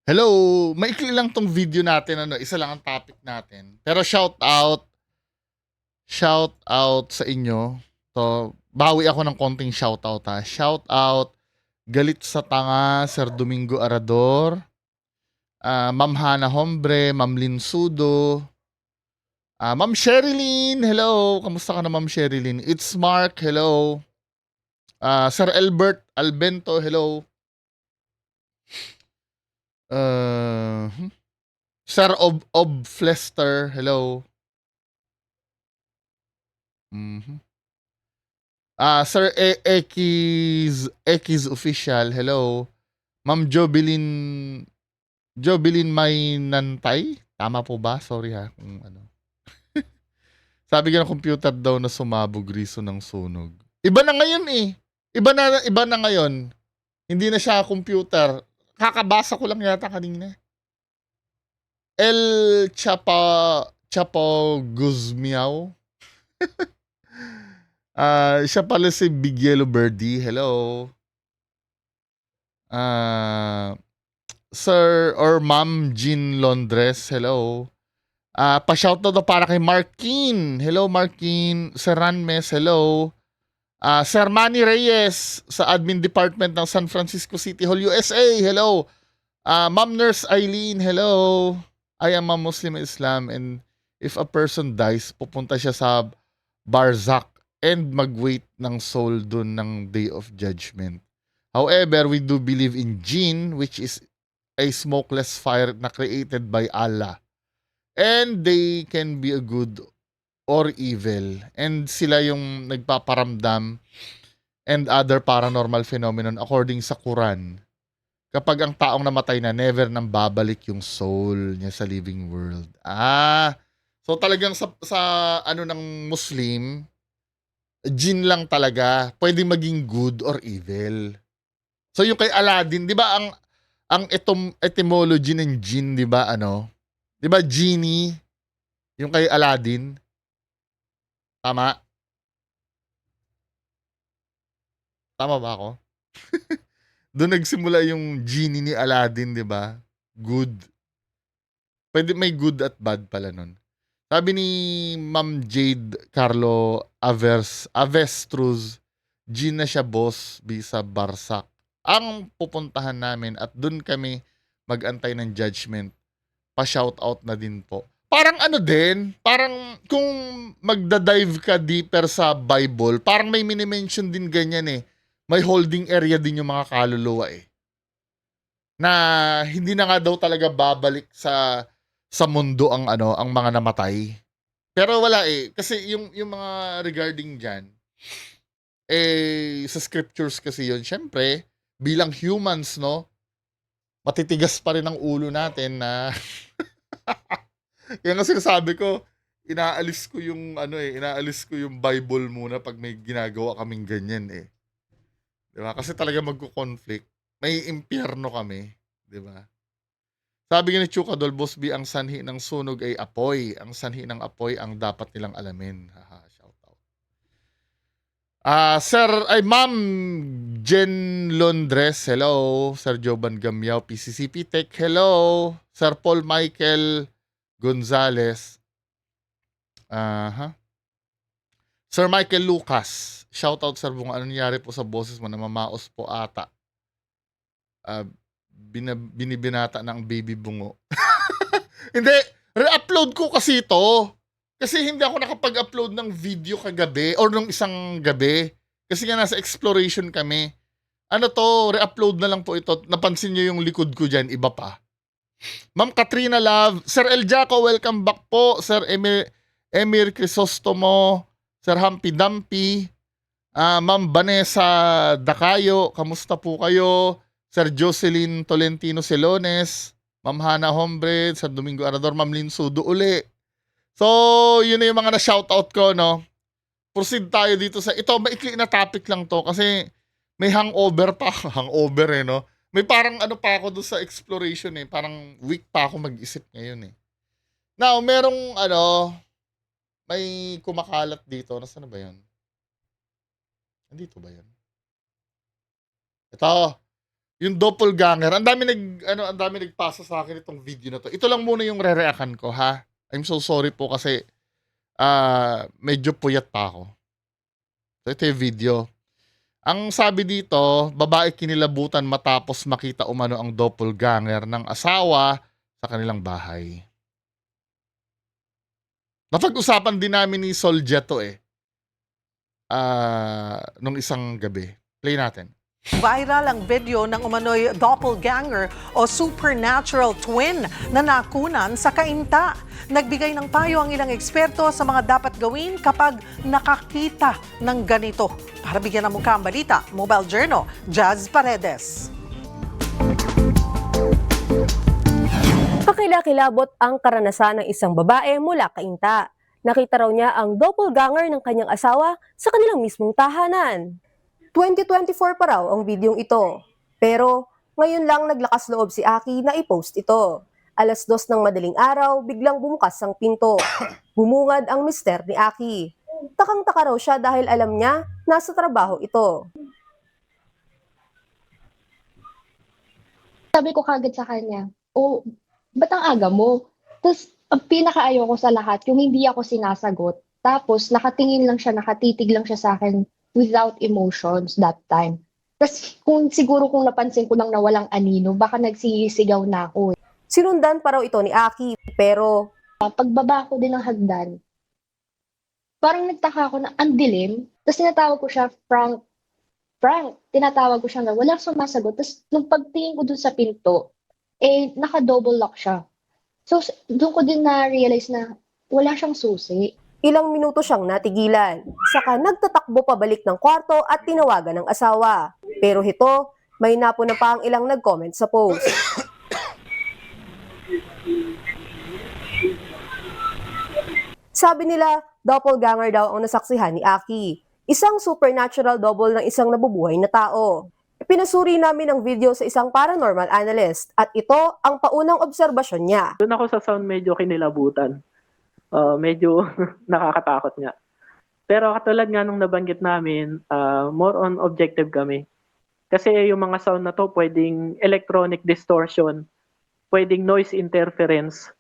Hello, maikli lang 'tong video natin ano, isa lang ang topic natin. Pero shout out sa inyo. So, bawi ako ng konting shout out ha. Shout out Galit sa Tanga, Sir Domingo Arador, Ma'am Hana Hombre, Ma'am Lin Sudo, Ma'am Sherilyn, hello. Kamusta ka na Ma'am Sherilyn? It's Mark, hello. Sir Albert Albento, hello. Uh, Sir Ob Flester, hello. Mhm. Sir Ekis Official, hello. Ma'am Jobilin Maynantay? Tama po ba? Sorry ha, kung ano. Sabi nga ng computer daw na sumabog reason ng sunog. Iba na ngayon eh. Iba na ngayon. Hindi na siya computer. Kakabasa ko lang yata kanina. El Chapo Guzmiao. Siya pala si Big Yellow Birdie. Hello. Sir or Ma'am Jean Londres, hello. Pa-shoutout na para kay Markin. Hello, Markin. Sir Ranmes, hello. Sir Manny Reyes sa Admin Department ng San Francisco City Hall, USA, hello. Ma'am Nurse Eileen, hello. I am a Muslim Islam and if a person dies, pupunta siya sa Barzak and mag-wait ng soul dun ng Day of Judgment. However, we do believe in jinn, which is a smokeless fire na created by Allah. And they can be a good or evil. And sila yung nagpaparamdam and other paranormal phenomenon according sa Quran. Kapag ang taong namatay na, never nang babalik yung soul niya sa living world. So talagang sa ano ng Muslim, jinn lang talaga. Pwede maging good or evil. So yung kay Aladdin, 'di ba ang etymology ng jinn, 'di ba ano? 'Di ba genie yung kay Aladdin? Tama? Tama ba ako? Doon nagsimula yung genie ni Aladdin, 'di ba? Good. Pwede may good at bad pala nun. Sabi ni Ma'am Jade Carlo Avestruz, G na siya boss sa Barsak. Ang pupuntahan namin at doon kami mag-antay ng judgment. Pa-shoutout na din po. Parang ano din, parang kung magda-dive ka deeper sa Bible, parang may mini-mention din ganyan eh. May holding area din yung mga kaluluwa eh. Na hindi na nga daw talaga babalik sa mundo ang ano, ang mga namatay. Pero wala eh, kasi yung mga regarding diyan sa scriptures kasi yun, syempre, bilang humans, no, matitigas pa rin ang ulo natin na kaya nga sinasabi ko, inaalis ko yung Bible muna pag may ginagawa kaming ganyan eh. 'Di ba? Kasi talaga magko-conflict. May impyerno kami, 'di ba? Sabi nga ni Chukadol, Boss B, ang sanhi ng sunog ay apoy. Ang sanhi ng apoy ang dapat nilang alamin. Haha, shout out. Sir, ay Ma'am Jen Londres, hello. Sir Joban Gamyaw, PCCP Tech, hello. Sir Paul Michael Gonzales, Sir Michael Lucas, shout out sir, kung ano nangyari po sa boses mo, namamaos po ata. Binibinata ng baby bungo. Hindi, re-upload ko kasi ito. Kasi hindi ako nakapag-upload ng video kagabi or nung isang gabi. Kasi nga nasa exploration kami. Ano to, re-upload na lang po ito. Napansin nyo yung likod ko dyan, iba pa. Ma'am Katrina Love, Sir El Jaco, welcome back po. Sir Emir Crisostomo, Sir Humpy Dumpy, Ma'am Vanessa Dacayo, kamusta po kayo? Sir Jocelyn Tolentino Celones, Ma'am Hana Hombre, Sir Domingo Arador, Ma'am Lin Sudo uli. So, yun na yung mga na-shoutout ko, no? Proceed tayo dito sa, ito, maikli na topic lang to kasi may hangover pa, hangover eh, no? May parang ano pa ako doon sa exploration eh, parang week pa ako mag-isip ngayon eh. Now, merong ano, may kumakalat dito, nasaan na ba yun? Nandito ba yun? Ito, Yung doppelganger, ang dami nagpasa sa akin itong video na to. Ito lang muna yung re-reactan ko, ha. I'm so sorry po kasi medyo puyat pa ako. So ito yung video. Ang sabi dito, babae kinilabutan matapos makita umano ang doppelganger ng asawa sa kanilang bahay. Napag-usapan din namin ni Soljet to nung isang gabi. Play natin. Viral ang video ng umano'y doppelganger o supernatural twin na nakunan sa Cainta. Nagbigay ng payo ang ilang eksperto sa mga dapat gawin kapag nakakita ng ganito. Para bigyan ng mukha ang balita, Mobile Journal, Jazz Paredes. Kakilakilabot ang karanasan ng isang babae mula Cainta. Nakita raw niya ang doppelganger ng kanyang asawa sa kanilang mismong tahanan. 2024 pa raw ang videong ito. Pero ngayon lang naglakas loob si Aki na i-post ito. 2:00 ng madaling araw, biglang bumukas ang pinto. Bumungad ang mister ni Aki. Takang-taka raw siya dahil alam niya nasa trabaho ito. Sabi ko kagad sa kanya, "Oh, ba't ang aga mo?" Tapos, ang pinakaayaw ko sa lahat, yung hindi ako sinasagot. Tapos, nakatingin lang siya, nakatitig lang siya sa akin without emotions that time. Tapos, siguro kung napansin ko lang na walang anino, baka nagsisigaw na ako. Sinundan pa raw ito ni Aki, pero Pagbaba ko din ng hagdan, parang nagtaka ako na ang dilim. Tapos, tinatawag ko siya, Frank, tinatawag ko siya na walang sumasagot. Tapos, nung pagtingin ko dun sa pinto, naka-double lock siya. So, doon ko din na-realize na wala siyang susi. ilang minuto siyang natigilan. Saka nagtatakbo pabalik ng kwarto at tinawagan ng asawa. Pero hito, may napuna pa ang ilang nag-comment sa post. Sabi nila, doppelganger daw ang nasaksihan ni Aki. Isang supernatural double ng isang nabubuhay na tao. Pinasuri namin ang video sa isang paranormal analyst at ito ang paunang obserbasyon niya. Doon ako sa sound medyo kinilabutan. Medyo nakakatakot nga. Pero katulad nga nung nabanggit namin, more on objective kami. Kasi yung mga sound na to, pwedeng electronic distortion, pwedeng noise interference,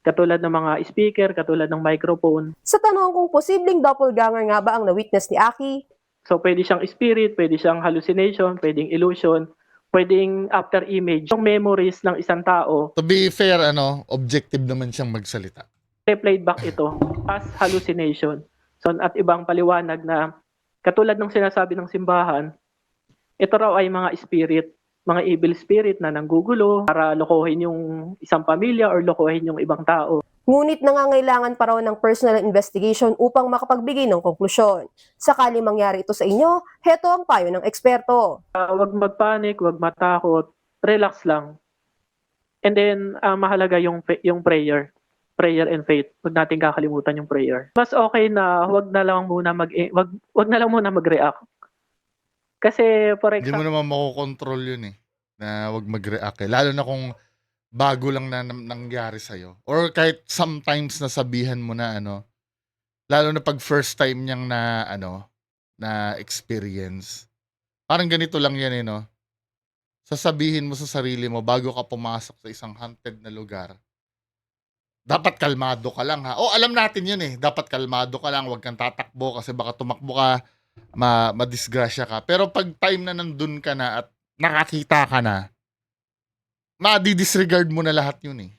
katulad ng mga speaker, katulad ng microphone. Sa tanong kung posibleng doppelganger nga ba ang na-witness ni Aki, So pwede siyang spirit, pwede siyang hallucination, pwedeng illusion, pwedeng after image. Yung memories ng isang tao, To be fair, objective naman siyang magsalita. replayed back ito as hallucination. So, at ibang paliwanag na katulad ng sinasabi ng simbahan, ito raw ay mga spirit, mga evil spirit na nanggugulo para lokohin yung isang pamilya or lokohin yung ibang tao. ngunit nangangailangan pa raw ng personal investigation upang makapagbigay ng konklusyon. Sakali mangyari ito sa inyo, heto ang payo ng eksperto. Huwag magpanik, huwag matakot, relax lang. And then, mahalaga yung prayer and faith. Huwag natin kakalimutan yung prayer. Mas okay na huwag na lang muna mag-react. Kasi for Hindi mo example, naman makokontrol yun na wag mag-react Lalo na kung bago lang na nangyari sa'yo. Or kahit sometimes nasabihan mo na lalo na pag first time niyang na experience. Parang ganito lang yan no. Sasabihin mo sa sarili mo bago ka pumasok sa isang haunted na lugar. Dapat kalmado ka lang ha. Alam natin yun Dapat kalmado ka lang, wag kang tatakbo kasi baka tumakbo ka, madisgrasya ka. Pero pag time na nandun ka na at nakakita ka na, ma-disregard mo na lahat yun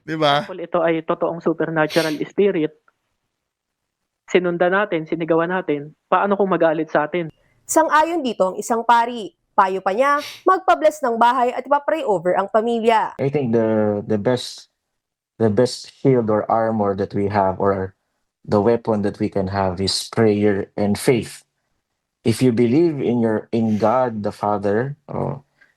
'Di ba? ito ay totoong supernatural spirit. Sinundan natin, sinigawan natin. Paano kung magalit sa atin? Sang-ayon dito ang isang pari. Payo pa niya, magpa-bless ng bahay at ipapray over ang pamilya. I think the best shield or armor that we have, or the weapon that we can have, is prayer and faith. If you believe in God the Father,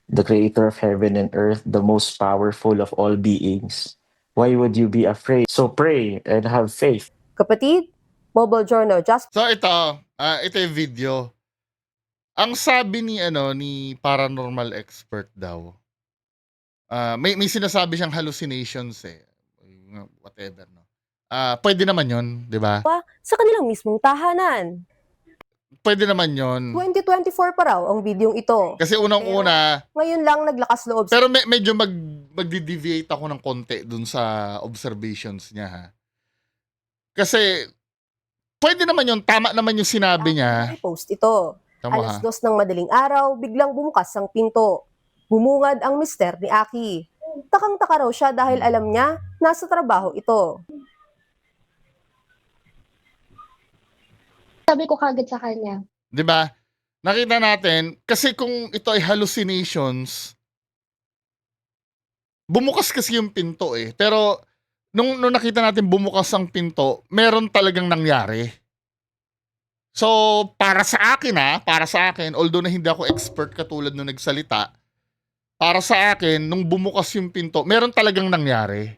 the creator of heaven and earth, the most powerful of all beings, why would you be afraid? So pray and have faith. Kapatid, Mobile Journal, just So ito yung video. Ang sabi ni paranormal expert daw, may sinasabi siyang hallucinations whatever pwede naman 'yon, 'di ba? sa kanilang mismong tahanan. pwede naman yon. 2024 pa raw ang videong ito. Kasi unang-una, Ngayon lang naglakas loob pero medyo magdi-deviate ako ng konti dun sa observations niya, ha. Kasi, pwede naman yun, tama naman yung sinabi niya. i-post ito. Tama, ha. Alas 2 ng madaling araw, biglang bumukas ang pinto. Bumungad ang mister ni Aki. Takang-taka raw siya dahil alam niya nasa trabaho ito. Sabi ko kagad sa kanya, 'Di ba? Nakita natin, kasi kung ito ay hallucinations, bumukas kasi yung pinto eh. Pero, nung nakita natin bumukas ang pinto, meron talagang nangyari. So, para sa akin, although na hindi ako expert katulad nung nagsalita, para sa akin, nung bumukas yung pinto, meron talagang nangyari.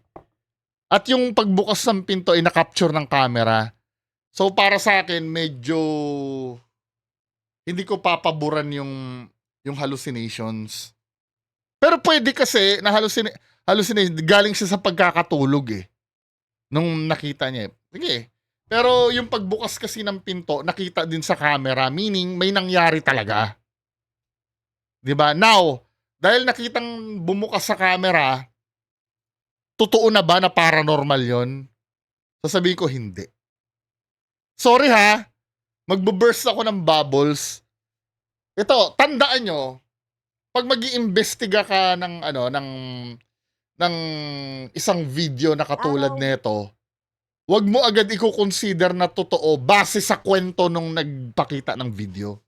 At yung pagbukas ng pinto ay na-capture ng camera. So, para sa akin, medyo hindi ko papaboran yung hallucinations. Pero pwede kasi na hallucination, galing siya sa pagkakatulog eh. Nung nakita niya. Sige. Pero yung pagbukas kasi ng pinto, nakita din sa camera, meaning may nangyari talaga. 'Di ba? Now, dahil nakitang bumukas sa camera, totoo na ba na paranormal 'yon? Sasabihin ko hindi. Sorry ha, magbo-burst ako ng bubbles. Ito, tandaan nyo, pag mag-iimbestiga ka ng isang video na katulad nito, wag mo agad i-consider na totoo base sa kwento nung nagpakita ng video.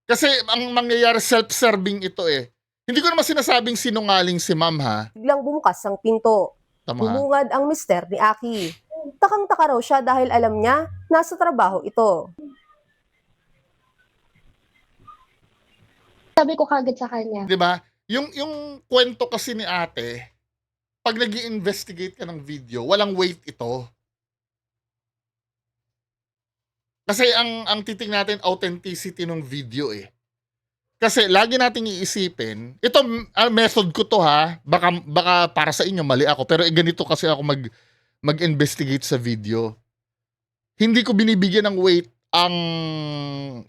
Kasi ang mangyayari, self-serving ito eh. Hindi ko naman sinasabing sinungaling si ma'am, ha. Biglang bumukas ang pinto. Tama. Bumungad ang mister ni Aki. Takang-taka raw siya dahil alam niya nasa trabaho ito. sabi ko kagad sa kanya, 'Di ba? Yung kwento kasi ni ate, pag nag-i-investigate ka ng video, walang weight ito. Kasi ang titing natin authenticity ng video eh. Kasi lagi nating iisipin, ito method ko to ha, baka para sa inyo mali ako, pero ganito kasi ako mag-investigate sa video. Hindi ko binibigyan ng weight ang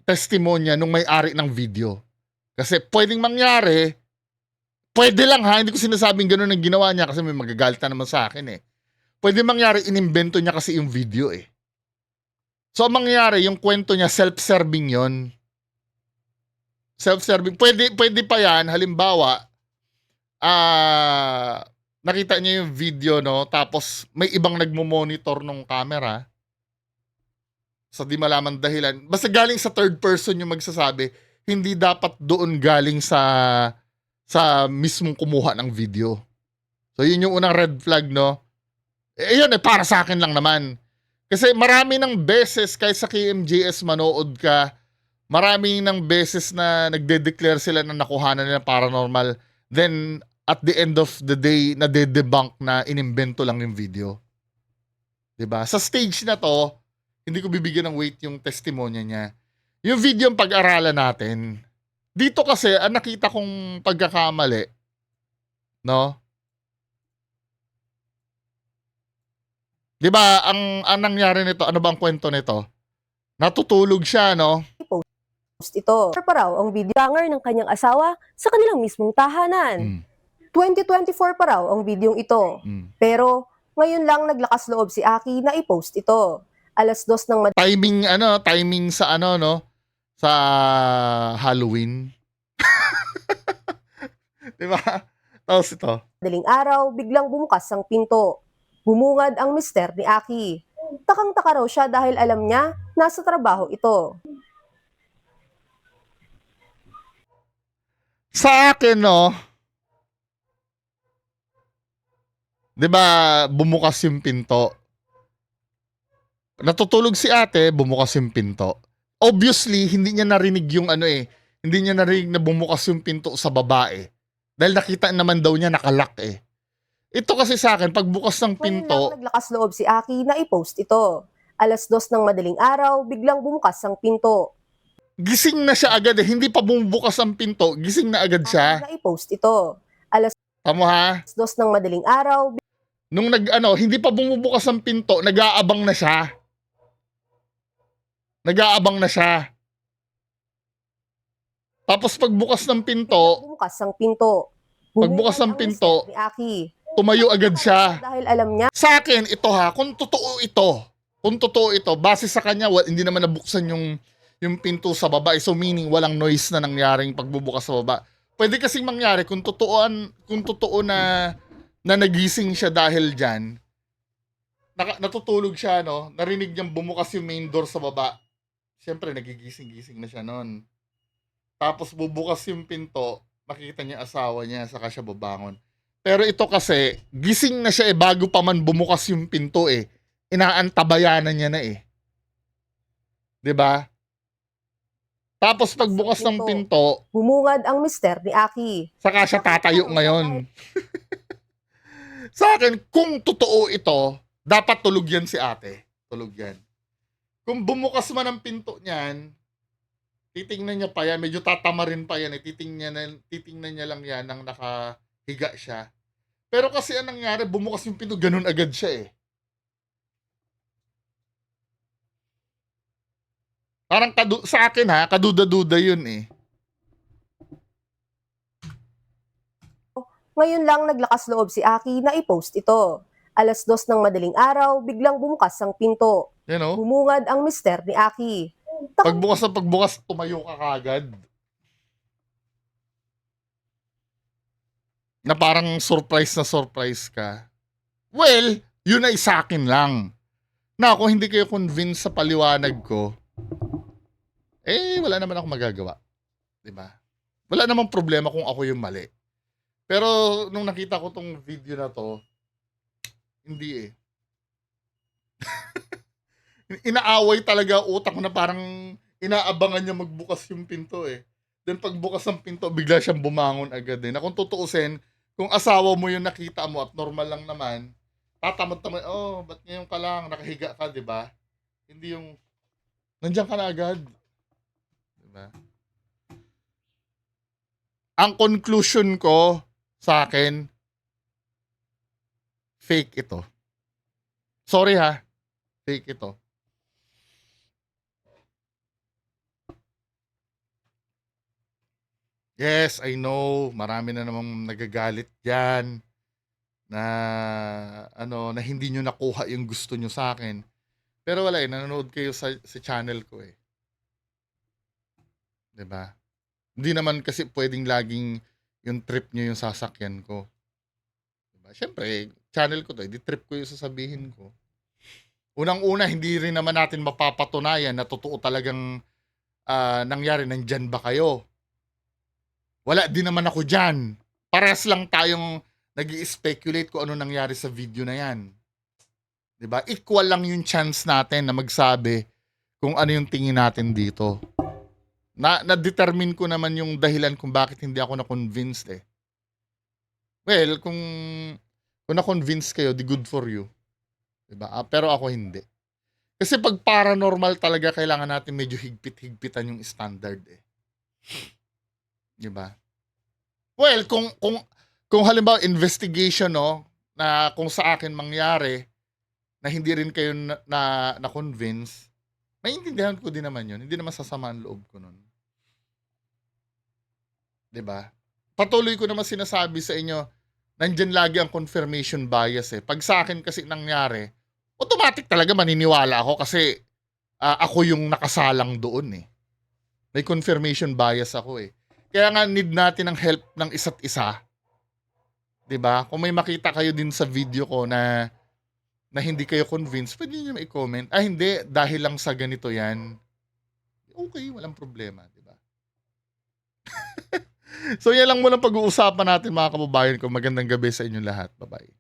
testimonya nung may-ari ng video. Kasi pwedeng mangyari, pwede lang ha, hindi ko sinasabing gano'n ang ginawa niya kasi may magagalit na naman sa akin eh. Pwede mangyari, inimbento niya kasi yung video eh. So, ang mangyayari, yung kwento niya, self-serving yon. Self-serving. Pwede pa yan, halimbawa, nakita niya yung video, no? Tapos, may ibang nagmo-monitor ng camera. Sa di malaman dahilan. Basta galing sa third person yung magsasabi, hindi dapat doon galing sa mismong kumuha ng video. So, yun yung unang red flag, no? Yun, para sa akin lang naman. Kasi marami ng beses, kahit sa KMJS manood ka, marami ng beses na nagde-declare sila na nakuhanan nila paranormal. Then, at the end of the day, nade-debunk na inimbento lang yung video. 'Di ba? Sa stage na to, hindi ko bibigyan ng weight yung testimonya niya. Yung video yung pag-aralan natin. Dito kasi, ang nakita kong pagkakamali, no? 'Di ba, ang nangyari nito, ano bang kwento nito? Natutulog siya, no? Post ito. Pa raw ang video ganger ng kanyang asawa sa kanilang mismong tahanan. 2024 pa raw ang videong ito. Pero ngayon lang naglakas loob si Aki na i-post ito. Alas 2 ng Timing sa no? Sa Halloween. 'Di ba? Tapos ito. madaling araw, biglang bumukas ang pinto. Bumungad ang mister ni Aki. Takang-taka raw siya dahil alam niya nasa trabaho ito. Sa akin, no? 'Di ba, bumukas yung pinto. Natutulog si ate, bumukas yung pinto. Obviously, hindi niya narinig yung hindi niya narinig na bumukas yung pinto sa babae. Dahil nakita naman daw niya nakalock eh. Ito kasi sa akin, pagbukas ng Ngayon pinto, lang naglakas loob si Aki na i-post ito. Alas 2 ng madaling araw, biglang bumukas ang pinto. gising na siya agad eh. Hindi pa bumubukas ang pinto, gising na agad siya. Na i-post ito. Alas Tamo ha? 2 ng madaling araw, Nung hindi pa bumubukas ang pinto, nag-aabang na siya. Nag-aabang na siya. Tapos pagbukas ng pinto, Bumukas ang pinto. Pagbukas ng Bumungad ang pinto, mister ni Aki. tumayo agad siya. Dahil alam niya Sa akin, ito ha, kung totoo ito, base sa kanya, hindi naman nabuksan yung pinto sa baba. So meaning, walang noise na nangyaring pagbubukas sa baba. Pwede kasing mangyari kung totoo na nagising siya dahil dyan, natutulog siya, no? Narinig niyang bumukas yung main door sa baba. Siyempre, nagigising-gising na siya noon. Tapos bubukas yung pinto, makikita niya asawa niya, saka siya babangon. Pero ito kasi, gising na siya bago pa man bumukas yung pinto Inaantabayanan niya na 'Di ba? Tapos pagbukas ng pinto, bumungad ang mister ni Aki. saka siya tatayo ngayon. Sa akin, kung totoo ito, dapat tulog yan si ate. Tulog yan. Kung bumukas man ang pinto niyan, titingnan niya pa yan, medyo tatamarin pa yan, titingnan niya lang yan nang nakahiga siya. Pero kasi anong nangyari, bumukas yung pinto, ganun agad siya Parang sa akin kaduda-duda yun Ngayon lang naglakas loob si Aki na i-post ito. 2:00 ng madaling araw, biglang bumukas ang pinto. You know? Bumungad ang mister ni Aki. Pagbukas, tumayo ka kagad. Na parang surprise ka. Well, yun ay sa akin lang. Na kung hindi kayo convinced sa paliwanag ko, wala naman ako magagawa. Diba? Wala namang problema kung ako yung mali. Pero nung nakita ko tong video na to, hindi Inaaway talaga utak ko na parang inaabangan niya magbukas yung pinto Then pagbukas ng pinto, bigla siyang bumangon agad Na kung tutuusin, kung asawa mo yung nakita mo at normal lang naman, tatamad-tamad, ba't ngayon ka lang, nakahiga ka, di ba? Hindi yung, nandiyan ka na agad. Di ba? Ang conclusion ko sa akin, fake ito. Sorry fake ito. Yes, I know, marami na namang nagagalit diyan na na hindi niyo nakuha yung gusto niyo sa akin. Pero wala nanonood kayo sa channel ko 'Di ba? Hindi naman kasi pwedeng laging yung trip niyo yung sasakyan ko. 'Di ba? Syempre, channel ko 'to, di trip ko yung sasabihin ko. Unang-una, hindi rin naman natin mapapatunayan na totoo talagang nangyari, nandyan ba kayo? Wala din naman ako dyan. Parehas lang tayong nag-i-speculate kung ano nangyari sa video na yan. 'Di ba? Equal lang yung chance natin na magsabi kung ano yung tingin natin dito. Na-determine ko naman yung dahilan kung bakit hindi ako na-convinced Well, kung na-convince kayo, di good for you. 'Di ba? Pero ako hindi. Kasi pag paranormal talaga, kailangan natin medyo higpit-higpitan yung standard 'Di ba? Well, kung halimbawa investigation na kung sa akin mangyari na hindi rin kayo na convince, maintindihan ko din naman 'yun. Hindi naman sasama ang loob ko nun. 'Di ba? Patuloy ko naman sinasabi sa inyo, nandiyan lagi ang confirmation bias Pag sa akin kasi nangyari, automatic talaga maniniwala ako kasi ako yung nakasalang doon May confirmation bias ako Kaya nga need natin ang help ng isa't isa. 'Di ba? Kung may makita kayo din sa video ko na hindi kayo convinced, pwede niyo i-comment. Hindi, dahil lang sa ganito 'yan. Okay, walang problema, 'di ba? So yan lang muna pag-uusapan natin mga kababayan ko. Magandang gabi sa inyong lahat. Bye-bye.